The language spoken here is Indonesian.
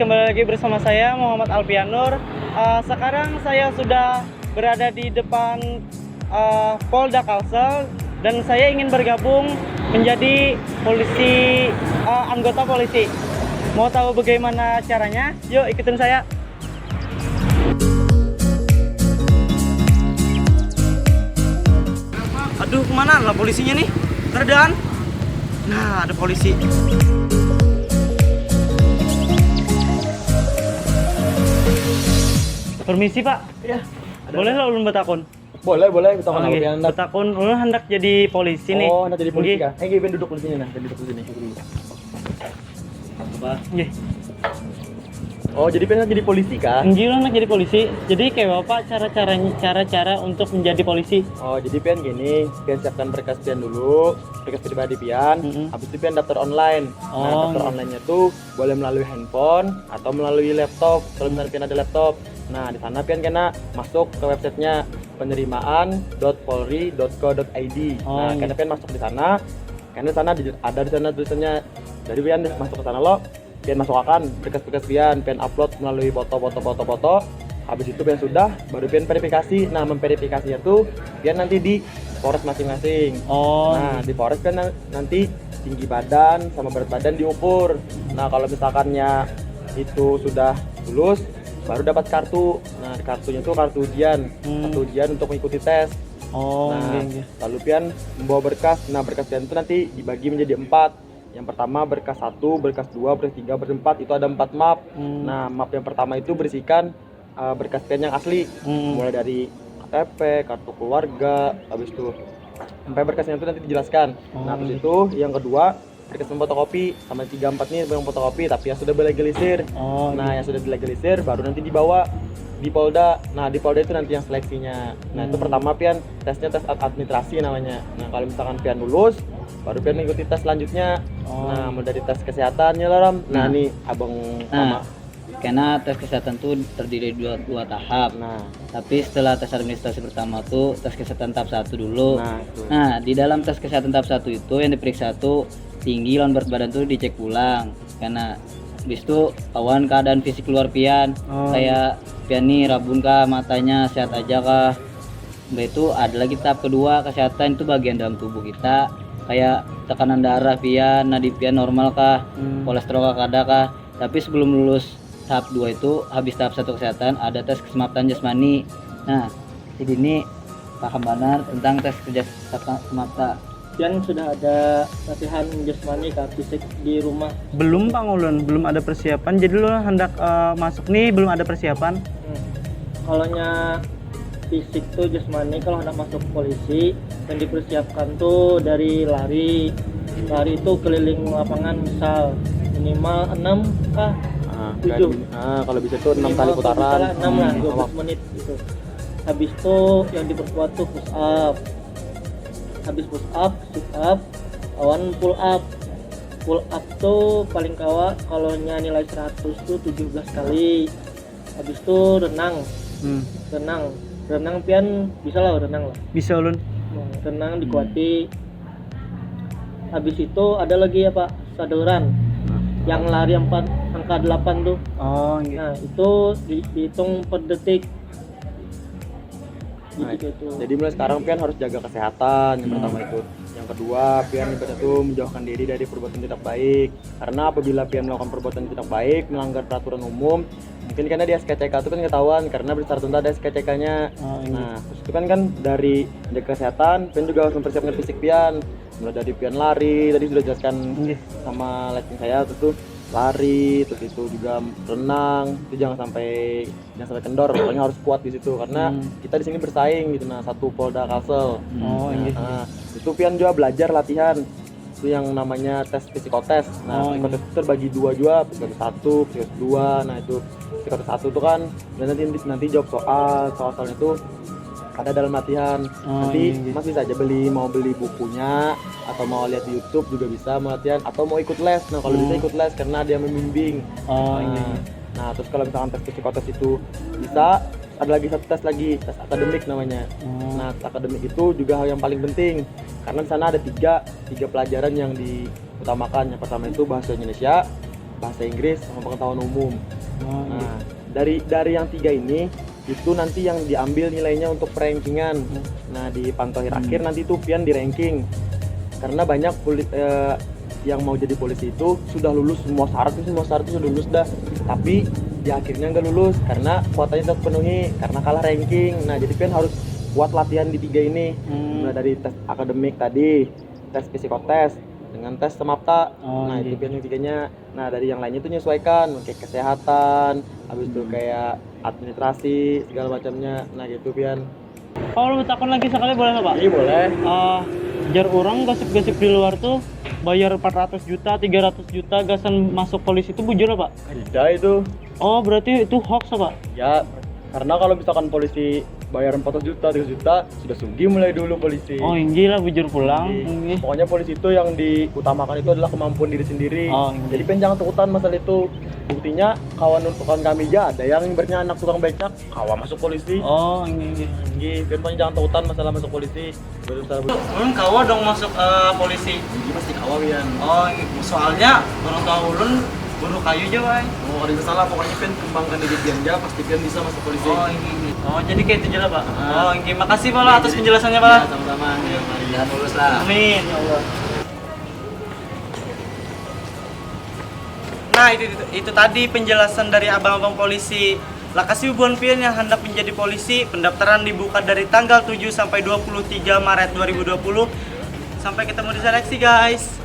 kembali lagi bersama saya Muhammad Alpianur. Sekarang saya sudah berada di depan Polda Kalsel dan saya ingin bergabung menjadi polisi, anggota polisi. Mau tahu bagaimana caranya? Yuk ikutin saya. Aduh, kemana lah polisinya nih? Keredaan. Nah, ada polisi. Permisi Pak. Iya. Boleh lah ulun betakun? Boleh, betakun apa yang hendak? Betakun ulun hendak jadi polisi nih. Oh, hendak jadi polisi Nggih. kah? Ben duduk di sini nah, ben duduk di sini. Apa? Nggih. Oh, jadi pengen jadi polisi kah? Nggih, ulun hendak jadi polisi. Jadi kayak Bapak cara-cara untuk menjadi polisi. Oh, jadi pian gini, pian siapkan berkas pian dulu, berkas pribadi pian, habis itu pian daftar online. Nah, daftar online-nya tuh boleh melalui handphone atau melalui laptop. Kalau misalnya pian ada laptop. Nah, di sana pian kena masuk ke websitenya penerimaan.polri.co.id. Nah, karena pian masuk di sana, karena di sana ada di sana tulisannya. Jadi pian masuk ke sana lo, pian masukkan berkas-berkas pian upload melalui foto. Habis itu pian sudah, baru pian verifikasi. Nah, memverifikasinya tuh pian nanti di Polres masing-masing. Nah, di Polres pian nanti tinggi badan sama berat badan diukur. Nah, kalau misalkannya itu sudah lulus, baru dapat kartu. Nah, kartunya tuh kartu ujian untuk mengikuti tes. Lalu pian membawa berkas. Nah, berkas pian itu nanti dibagi menjadi 4. Yang pertama berkas 1, berkas 2, berkas 3, berkas 4, itu ada 4 map. Nah, map yang pertama itu berisikan berkas pian yang asli, mulai dari KTP, kartu keluarga, habis itu sampai berkasnya itu nanti dijelaskan. Nah, terus itu yang kedua berkas fotokopi, sama 3, 4 nih yang fotokopi tapi yang sudah berlegalisir. Nah, yang sudah dilegalisir baru nanti dibawa di Polda. Nah, di Polda itu nanti yang seleksinya. Nah, itu pertama pian tesnya tes administrasi namanya. Nah, kalau misalkan pian lulus, baru pian mengikuti tes selanjutnya. Nah, mulai dari tes kesehatannya lah, Ram. Nah, nih Abang sama. Karena tes kesehatan tuh terdiri dua tahap. Tapi setelah tes administrasi pertama tuh tes kesehatan tahap 1 dulu. Nah, di dalam tes kesehatan tahap 1 itu yang diperiksa tuh tinggi lawan berat badan tuh dicek ulang. Karena habis itu awan keadaan fisik luar pian, kayak pian nih rabun kah, matanya sehat aja kah. Nah, itu ada lagi tahap kedua kesehatan, itu bagian dalam tubuh kita, kayak tekanan darah pian, nadi pian normal kah, kolesterol kah ada kah. Tapi sebelum lulus tahap 2 itu, habis tahap 1 kesehatan, ada tes keselamatan jasmani. Nah, jadi ini paham benar tentang tes keselamatan. Pian sudah ada latihan jasmani kah, fisik di rumah? Belum Bang Ulun, belum ada persiapan. Jadi lu hendak masuk nih belum ada persiapan. Kalau fisik tuh jasmani, kalau hendak masuk polisi yang dipersiapkan tuh dari lari itu keliling lapangan, misal minimal 6 kah 7. Kalau bisa tuh 6 kali putaran, 6 lah, 12 menit gitu. Habis itu yang diperkuat tuh push up. Habis push up, sit up, awan pull up. Pull up tuh paling kawa kalau nilai 100 tuh 17 kali. Habis itu renang. Renang pian bisa lah, renang lah. Bisa Ulun. Renang dikuati. Habis itu ada lagi apa? Sadoran. Yang lari angka 8 tuh. Nah, itu dihitung per detik. Jadi mulai sekarang pian harus jaga kesehatan, yang pertama itu. Yang kedua, pian itu menjauhkan diri dari perbuatan tidak baik. Karena apabila pian melakukan perbuatan tidak baik, melanggar peraturan umum, mungkin karena di SKCK itu kan ketahuan karena berdasar tentu ada SKCK-nya. Nah, terus itu kan dari jaga kesehatan, pian juga harus mempersiapkan fisik pian. Mulai dari pian lari, tadi sudah jelaskan sama lesson saya, terus lari, terus itu juga renang, itu jangan sampai kendor, pokoknya harus kuat di situ karena kita di sini bersaing gitu. Nah, satu Polda Kalsel. Itu pian juga belajar latihan itu yang namanya tes psikotes. Nah, psikotes itu terbagi dua juga, psikotes 1, psikotes 2. Nah, itu psikotes 1 itu kan dan nanti jawab soalnya itu ada dalam latihan. Nanti Mas bisa aja mau beli bukunya atau mau lihat di YouTube juga bisa mau latihan atau mau ikut les. Nah, kalau bisa ikut les karena ada yang membimbing. Nah, terus kalau misalkan tes psikotes itu bisa, ada lagi satu tes akademik namanya. Nah, tes akademik itu juga hal yang paling penting karena di sana ada tiga pelajaran yang diutamakan. Yang pertama itu bahasa Indonesia, bahasa Inggris sama pengetahuan umum. Oh, Nah, dari yang 3 ini itu nanti yang diambil nilainya untuk rankingan. Nah, di pantauan akhir nanti itu pian di ranking. Karena banyak yang mau jadi polisi itu sudah lulus semua syarat itu sudah lulus dah. Tapi di akhirnya nggak lulus karena kuotanya tidak terpenuhi karena kalah ranking. Nah, jadi pian harus kuat latihan di 3 ini. Nah, dari tes akademik tadi, tes psikotes, dengan tes semapta. Oh, Nah, iya. itu pian yang 3-nya. Nah, dari yang lainnya itu menyesuaikan kayak kesehatan, habis itu kayak administrasi segala macamnya. Nah, gitu pian. Kalau takon lagi sekali boleh nggak, Pak? Iya, boleh. Jar orang gosip-gosip di luar tuh bayar 400 juta, 300 juta gasan masuk polisi itu bujur Pak? Tidak itu. Oh, berarti itu hoax Pak? Ya, karena kalau misalkan polisi bayar 400 juta, 300 juta, sudah sungguh mulai dulu polisi. Oh, inggih lah bujur pulang. Jadi, Inggih. pokoknya polisi itu yang diutamakan itu adalah kemampuan diri sendiri. Oh, inggih. Jadi jangan takutan masalah itu. Buktinya kawan kami aja ada yang ibaratnya anak tukang becak, kawan masuk polisi. Oh, inggih. Inggih, pokoknya jangan takutan masalah masuk polisi. Kawa dong masuk polisi. Inggih pasti kawan. Oh, soalnya orang tua ulun bunuh kayu aja, Bay. Oh, ada salah pokoknya kembangkan diri pian aja pasti pian bisa masuk polisi. Oh, inggih. Oh, jadi kayak itu aja lah, Pak. Oh, inggih. Makasih Pak lah atas penjelasannya, Pak. Sama-sama. Ya, lulus lah. Amin, ya Allah. Nah, itu tadi penjelasan dari abang-abang polisi. Lokasi hubungan pian yang hendak menjadi polisi, pendaftaran dibuka dari tanggal 7 sampai 23 Maret 2020. Sampai ketemu di seleksi, guys.